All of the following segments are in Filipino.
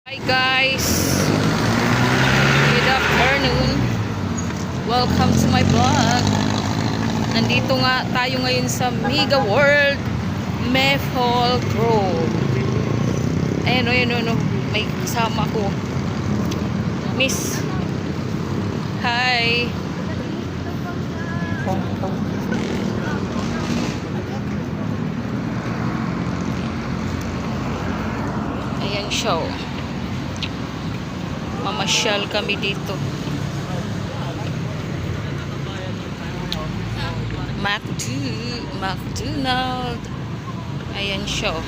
Hi guys, good afternoon. Welcome to my vlog. Nandito nga tayo ngayon sa Mega World Maple Grove. Ayan o, may kasama ko, Miss. Hi. Ayan siya o. Mamasyal kami dito. McDonald. Ayan siya.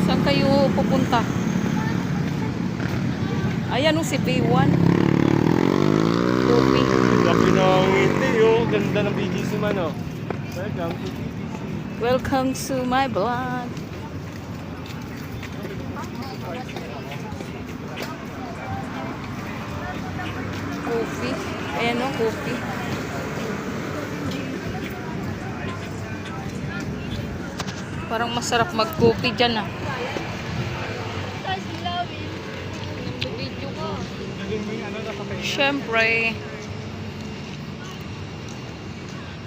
Saan kayo pupunta? Ayan o si B1. Coffee. Laki ng ngiti, oh. Ganda ng BGC man, oh. Welcome to BGC. Welcome to my vlog. Coffee. Ayan o, coffee. Parang masarap mag-coffee dyan ah. Siyempre,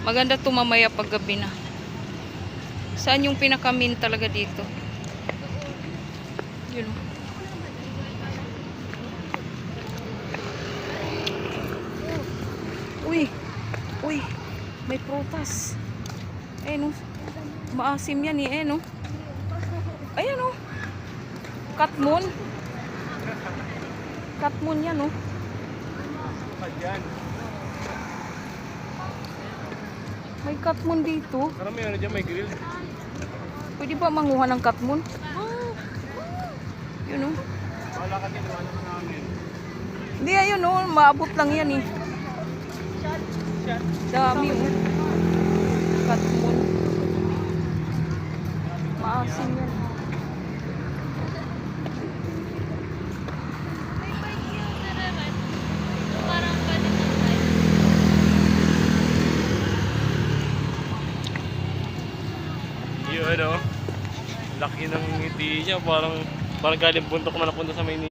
maganda ito mamaya pag gabi na. Saan yung pinakamin talaga dito? Yun. Uy, may prutas. Ayan o, maasim yan eh. Ayan o, ayan o, katmon. Katmon yan o. Ayan. May katmon dito. Parang may ano dyan, may grill. Pwede ba manguha ng katmon? Yun o. Wala ka dito, ano namin. Hindi, ayun o. Maabot lang yan eh. Dami o. Katmon. Maasim yan. Yung ano, laki ng ngiti niya, parang galing bundok man napunta sa Maynila.